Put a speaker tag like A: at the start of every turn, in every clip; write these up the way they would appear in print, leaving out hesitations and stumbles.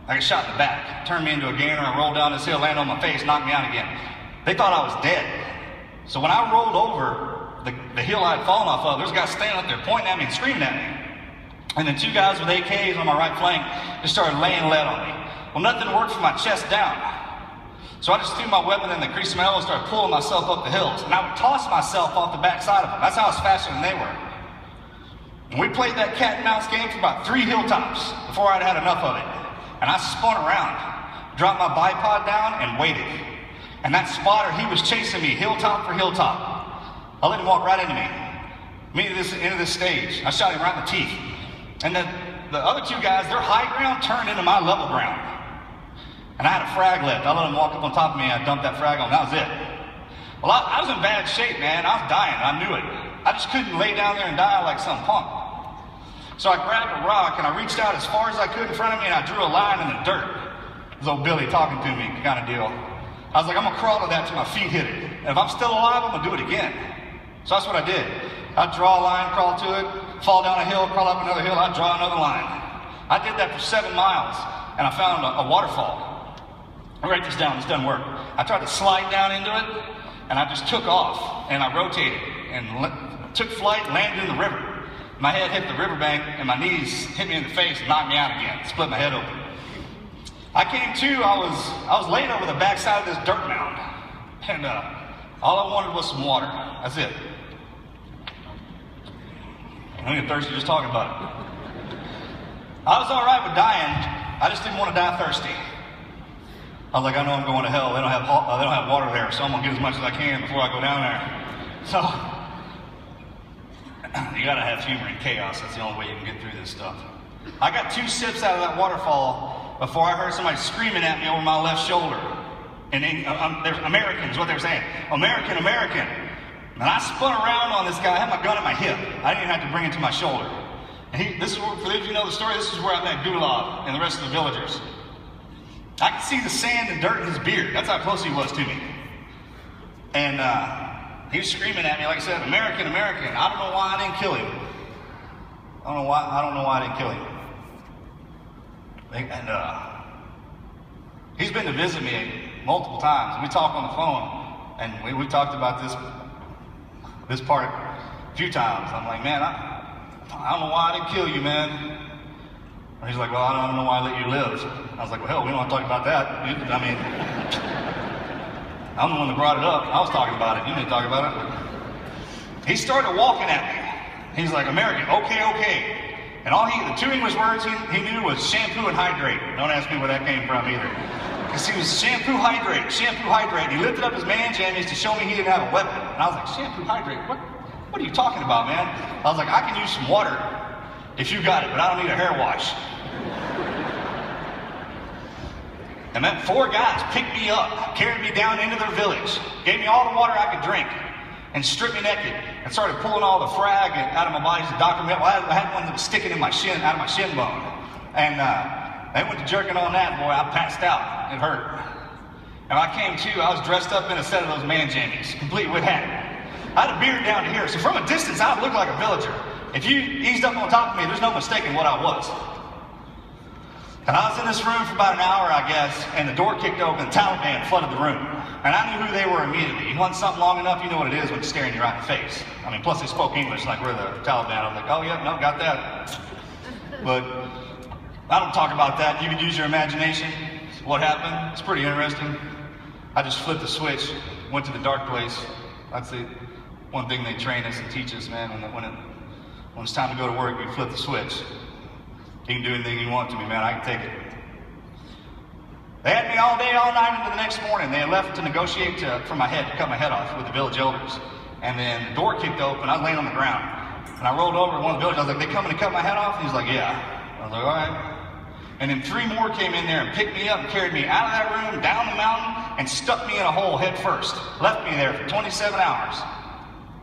A: I got shot in the back, turned me into a gainer, I rolled down this hill, landed on my face, knocked me out again. They thought I was dead. So when I rolled over the hill I'd fallen off of, there's guys standing up there pointing at me and screaming at me. And then two guys with AKs on my right flank just started laying lead on me. Well, nothing worked for my chest down. So I just threw my weapon in the crease of my elbow and started pulling myself up the hills. And I would toss myself off the backside of them. That's how I was faster than they were. And we played that cat and mouse game for about 3 hilltops before I'd had enough of it. And I spun around, dropped my bipod down, and waited. And that spotter, he was chasing me hilltop for hilltop. I let him walk right into me. Into this stage. I shot him right in the teeth. And then the other 2 guys, their high ground turned into my level ground. And I had a frag left. I let him walk up on top of me, and I dumped that frag on. That was it. Well, I was in bad shape, man. I was dying. I knew it. I just couldn't lay down there and die like some punk. So I grabbed a rock, and I reached out as far as I could in front of me, and I drew a line in the dirt. This old Billy talking to me kind of deal. I was like, I'm going to crawl to that till my feet hit it. And if I'm still alive, I'm going to do it again. So that's what I did. I'd draw a line, crawl to it, fall down a hill, crawl up another hill, I'd draw another line. I did that for 7 miles, and I found a waterfall. I write this down, this doesn't work. I tried to slide down into it, and I just took off, and I rotated, and took flight, landed in the river. My head hit the riverbank, and my knees hit me in the face and knocked me out again, split my head open. I came to, I was laying over the backside of this dirt mound, and all I wanted was some water. That's it. I'm getting thirsty just talking about it. I was all right with dying. I just didn't want to die thirsty. I was like, I know I'm going to hell. They don't have water there, so I'm gonna get as much as I can before I go down there. So you gotta have humor in chaos. That's the only way you can get through this stuff. I got 2 sips out of that waterfall before I heard somebody screaming at me over my left shoulder. And there's Americans, what they were saying. American, American. And I spun around on this guy. I had my gun at my hip. I didn't even have to bring it to my shoulder. And this is where, for those of you who know the story, this is where I met Gulag and the rest of the villagers. I could see the sand and dirt in his beard. That's how close he was to me. And he was screaming at me, like I said, American, American. I don't know why I didn't kill him. I don't know why I didn't kill him. And he's been to visit me multiple times. We talk on the phone, and we talked about this part a few times. I'm like, man, I don't know why I didn't kill you, man. And he's like, well, I don't know why I let you live. I was like, well, hell, we don't want to talk about that. I mean, I'm the one that brought it up. I was talking about it. You didn't talk about it. He started walking at me. He's like, American, okay, okay. And the 2 English words he knew was shampoo and hydrate. Don't ask me where that came from either. Because he was shampoo, hydrate, shampoo, hydrate. He lifted up his man jammies to show me he didn't have a weapon. And I was like, shampoo, hydrate? What are you talking about, man? I was like, I can use some water if you got it, but I don't need a hair wash. And then 4 guys picked me up, carried me down into their village, gave me all the water I could drink, and stripped me naked, and started pulling all the frag out of my body to doctor me up. Well, I had one that was sticking in my shin, out of my shin bone. And they went to jerking on that, boy, I passed out. It hurt. And I came to, I was dressed up in a set of those man jammies, complete with hat. I had a beard down to here, so from a distance, I looked like a villager. If you eased up on top of me, there's no mistaking what I was. And I was in this room for about an hour, I guess, and the door kicked open, and the Taliban flooded the room. And I knew who they were immediately. You want something long enough, you know what it is when it's staring you right in the face. I mean, plus they spoke English like we're the Taliban. I was like, oh yeah, no, got that. But I don't talk about that. You can use your imagination. What happened? It's pretty interesting. I just flipped the switch, went to the dark place. That's the one thing they train us and teach us, man. When it's time to go to work, you flip the switch. You can do anything you want to me, man. I can take it. They had me all day, all night into the next morning. They had left to negotiate for my head, to cut my head off with the village elders. And then the door kicked open. I was laying on the ground. And I rolled over to one of the villagers. I was like, they coming to cut my head off? And he's like, yeah. I was like, all right. And then 3 more came in there and picked me up and carried me out of that room, down the mountain, and stuck me in a hole head first. Left me there for 27 hours.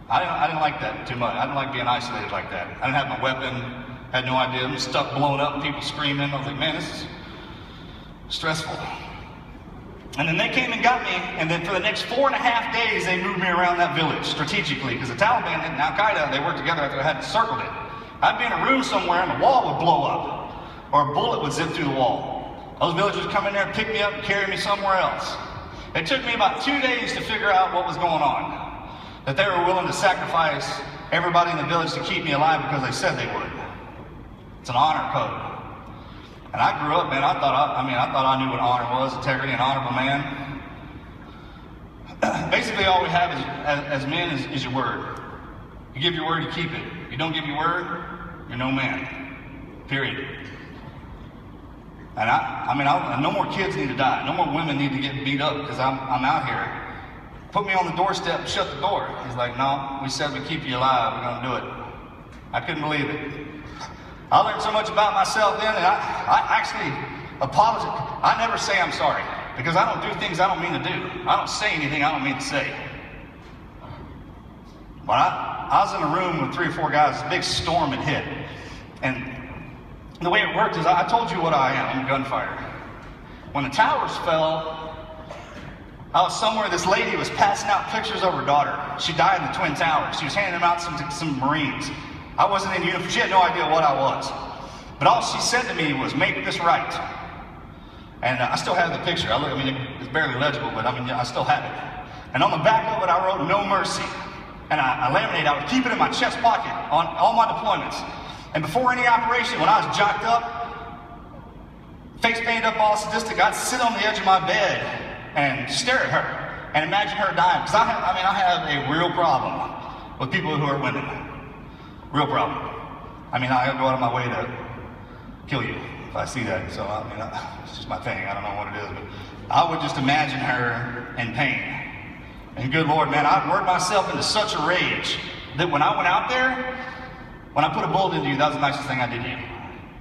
A: I didn't like that too much. I didn't like being isolated like that. I didn't have my weapon. Had no idea. I'm stuck, blown up, and people screaming. I was like, man, this is stressful. And then they came and got me, and then for the next 4.5 days, they moved me around that village strategically, because the Taliban and Al-Qaeda, they worked together after I had circled it. I'd be in a room somewhere, and the wall would blow up, or a bullet would zip through the wall. Those villagers come in there and pick me up and carry me somewhere else. It took me about 2 days to figure out what was going on. That they were willing to sacrifice everybody in the village to keep me alive because they said they would. It's an honor code. And I grew up, man, I thought I knew what honor was, integrity, an honorable man. Basically, all we have as men is your word. You give your word, you keep it. You don't give your word, you're no man. Period. And no more kids need to die. No more women need to get beat up because I'm out here. Put me on the doorstep and shut the door. He's like, no, we said we'd keep you alive. We're going to do it. I couldn't believe it. I learned so much about myself then, and I actually apologize. I never say I'm sorry because I don't do things I don't mean to do. I don't say anything I don't mean to say. But I was in a room with 3 or 4 guys. A big storm had hit. And the way it worked is, I told you what I am. I'm a gunfighter. When the towers fell, I was somewhere. This lady was passing out pictures of her daughter. She died in the Twin Towers. She was handing them out to some Marines. I wasn't in uniform. She had no idea what I was. But all she said to me was, make this right. And I still have the picture. It's barely legible, but I still have it. And on the back of it, I wrote, no mercy. And I laminated. I would keep it in my chest pocket on all my deployments. And before any operation, when I was jocked up, face painted up, all sadistic, I'd sit on the edge of my bed and stare at her and imagine her dying. Because I have a real problem with people who are women. Real problem. I go out of my way to kill you if I see that. So, it's just my thing. I don't know what it is. But I would just imagine her in pain. And good Lord, man, I'd worked myself into such a rage that when I went out there, when I put a bullet into you, that was the nicest thing I did to you.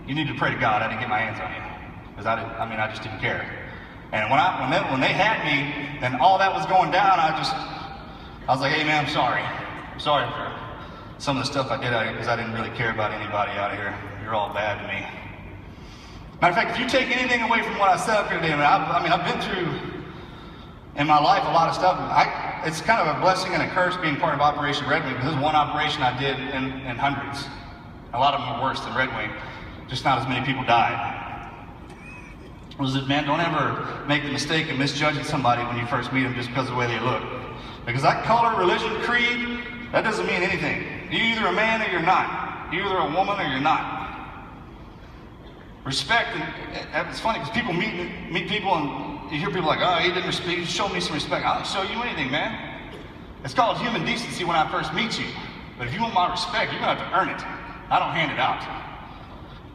A: You need to pray to God I didn't get my hands on you. Because I just didn't care. And when they had me, and all that was going down, I was like, hey man, I'm sorry. I'm sorry for some of the stuff I did out here because I didn't really care about anybody out of here. You're all bad to me. Matter of fact, if you take anything away from what I said up here today, I've been through in my life a lot of stuff. It's kind of a blessing and a curse being part of Operation Red Wing, because this is one operation I did in hundreds. A lot of them were worse than Red Wing, just not as many people died. Was that, man, don't ever make the mistake of misjudging somebody when you first meet them just because of the way they look. Because that color, religion, creed, that doesn't mean anything. You're either a man or you're not. You're either a woman or you're not. Respect, and it's funny because people meet people and you hear people like, oh, he didn't respect, he showed me some respect. I don't show you anything, man. It's called human decency when I first meet you. But if you want my respect, you're going to have to earn it. I don't hand it out.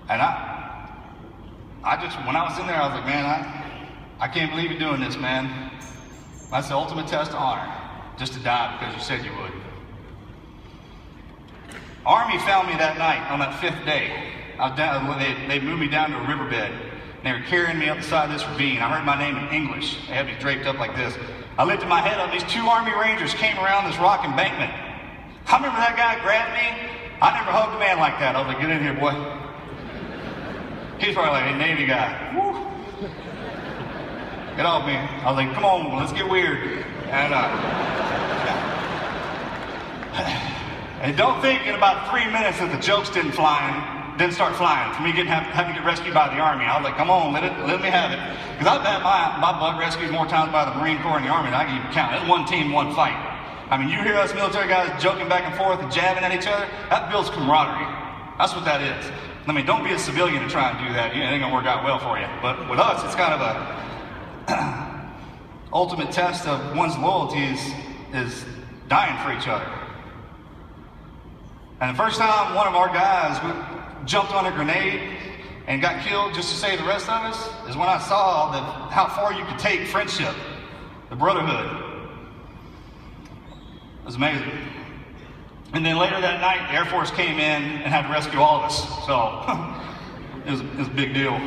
A: And when I was in there, I was like, man, I can't believe you're doing this, man. That's the ultimate test of honor, just to die because you said you would. Army found me that night on that 5th day. They moved me down to a riverbed. And they were carrying me up the side of this ravine. I heard my name in English. They had me draped up like this. I lifted my head up. These 2 Army Rangers came around this rock embankment. I remember that guy grabbed me. I never hugged a man like that. I was like, get in here, boy. He's probably like a Navy guy. Woo. Get off me. I was like, come on, let's get weird. And don't think in about 3 minutes that the jokes didn't start flying for me having to get rescued by the Army. I was like, come on, let me have it. Because I've had my butt rescued more times by the Marine Corps and the Army than I can even count. It's one team, one fight. You hear us military guys joking back and forth and jabbing at each other, that builds camaraderie. That's what that is. Don't be a civilian to try and do that. It ain't gonna work out well for you. But with us, it's kind of a ultimate test of one's loyalty is dying for each other. And the first time one of our guys jumped on a grenade and got killed just to save the rest of us is when I saw how far you could take friendship, the brotherhood. It was amazing. And then later that night, the Air Force came in and had to rescue all of us. So it was a big deal.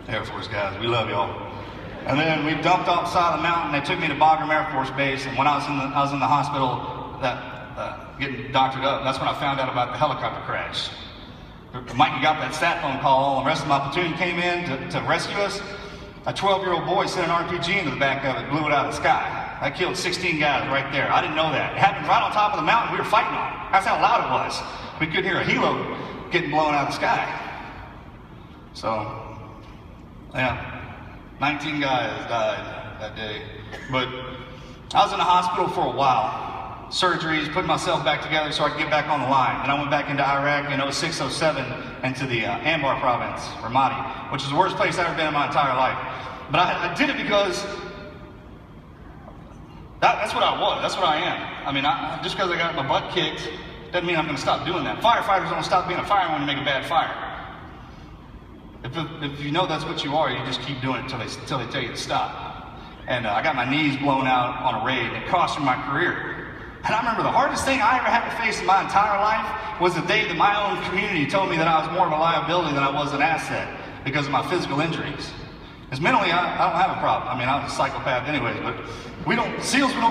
A: Air Force guys, we love y'all. And then we dumped outside the mountain. They took me to Bagram Air Force Base, and when I was in the hospital getting doctored up, that's when I found out about the helicopter crash. Mikey got that sat phone call, and the rest of my platoon came in to rescue us. A 12-year-old boy sent an RPG into the back of it, blew it out of the sky. That killed 16 guys right there. I didn't know that. It happened right on top of the mountain we were fighting on. That's how loud it was. We could hear a helo getting blown out of the sky. So, yeah, 19 guys died that day. But I was in the hospital for a while. Surgeries, putting myself back together so I could get back on the line. And I went back into Iraq in 06, 07 into the Anbar province, Ramadi, which is the worst place I've ever been in my entire life. But I did it because that's what I was. That's what I am. I mean, just because I got my butt kicked doesn't mean I'm going to stop doing that. Firefighters don't stop being a fireman when you make a bad fire. If you know that's what you are, you just keep doing it until they tell you to stop. And I got my knees blown out on a raid, and it cost me my career. And I remember the hardest thing I ever had to face in my entire life was the day that my own community told me that I was more of a liability than I was an asset because of my physical injuries. Because mentally, I don't have a problem. I mean, I was a psychopath anyways, but we don't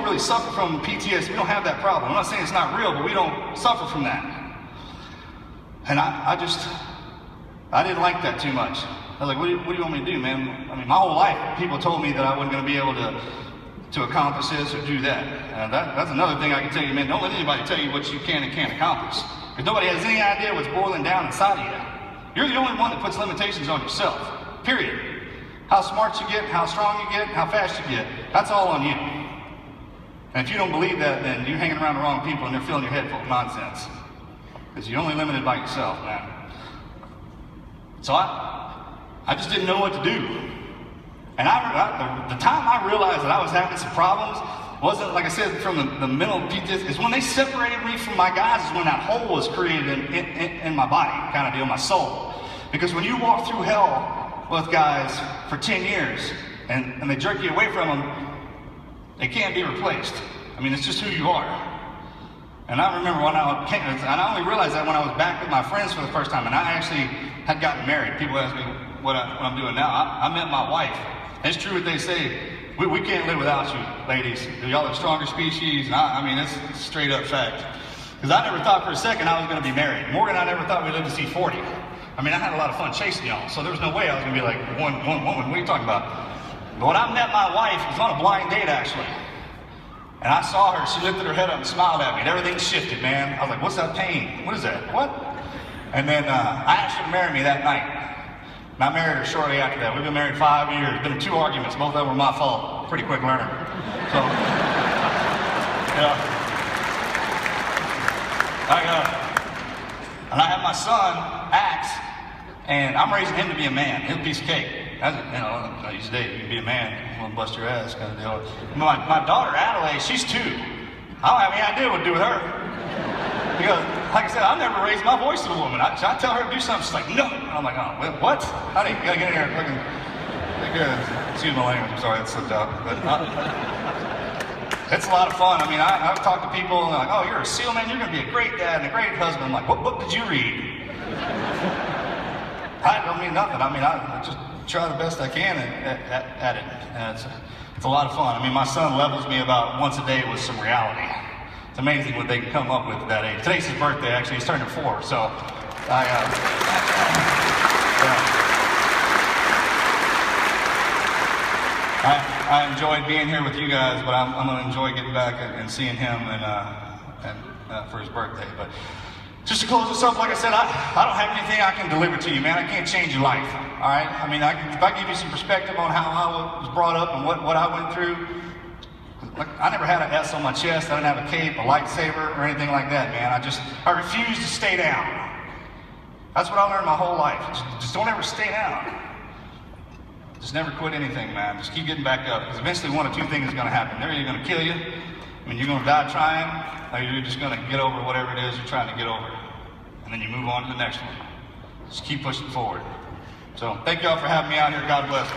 A: really suffer from PTSD. We don't have that problem. I'm not saying it's not real, but we don't suffer from that. And I didn't like that too much. I was like, what do you want me to do, man? I mean, my whole life, people told me that I wasn't going to be able to accomplish this or do that. And that's another thing I can tell you, man. Don't let anybody tell you what you can and can't accomplish. Because nobody has any idea what's boiling down inside of you. You're the only one that puts limitations on yourself, period. How smart you get, how strong you get, how fast you get, that's all on you. And if you don't believe that, then you're hanging around the wrong people and they're filling your head full of nonsense. Because you're only limited by yourself, man. So I just didn't know what to do. And the time I realized that I was having some problems wasn't, like I said, from the mental PTSD. It's when they separated me from my guys is when that hole was created in my body, kind of deal, my soul. Because when you walk through hell with guys for 10 years and they jerk you away from them, they can't be replaced. I mean, it's just who you are. And I remember and I only realized that when I was back with my friends for the first time, and I actually had gotten married. People ask me what I'm doing now. I met my wife. It's true what they say. We can't live without you, ladies. Y'all are the stronger species. And I mean, it's a straight up fact. Because I never thought for a second I was going to be married. Morgan, I never thought we'd live to see 40. I mean, I had a lot of fun chasing y'all, so there was no way I was going to be like one woman. What are you talking about? But when I met my wife, it was on a blind date, actually. And I saw her. She lifted her head up and smiled at me, and everything shifted, man. I was like, what's that pain? What is that? What? And then I asked her to marry me that night. And I married her shortly after that. We've been married 5 years. Been in 2 arguments. Both of them were my fault. Pretty quick learner. So, yeah. And I have my son, Axe, and I'm raising him to be a man. He's a piece of cake. These days, you can be a man, you want to bust your ass kind of deal. My daughter, Adelaide, she's 2. I don't have any idea what to do with her. Because, like I said, I've never raised my voice to a woman. I tell her to do something, she's like, no. And I'm like, oh, what? Honey, you gotta get in here and fucking, excuse my language, I'm sorry, that slipped out. But it's a lot of fun. I mean, I've talked to people and they're like, oh, you're a SEAL, man, you're going to be a great dad and a great husband. I'm like, what book did you read? I don't mean nothing. I mean, I just try the best I can at it. And it's a lot of fun. I mean, my son levels me about once a day with some reality. It's amazing what they can come up with at that age. Today's his birthday, actually. He's turning 4, so I enjoyed being here with you guys, but I'm going to enjoy getting back and seeing him and for his birthday. But just to close this up, like I said, I don't have anything I can deliver to you, man. I can't change your life, all right? I mean, if I give you some perspective on how I was brought up and what I went through, like, I never had an S on my chest. I didn't have a cape, a lightsaber, or anything like that, man. I refused to stay down. That's what I learned my whole life. Just don't ever stay down. Just never quit anything, man. Just keep getting back up. Because eventually 1 of 2 things is going to happen. They're either going to kill you, I mean, you're going to die trying, or you're just going to get over whatever it is you're trying to get over. And then you move on to the next one. Just keep pushing forward. So thank y'all for having me out here. God bless.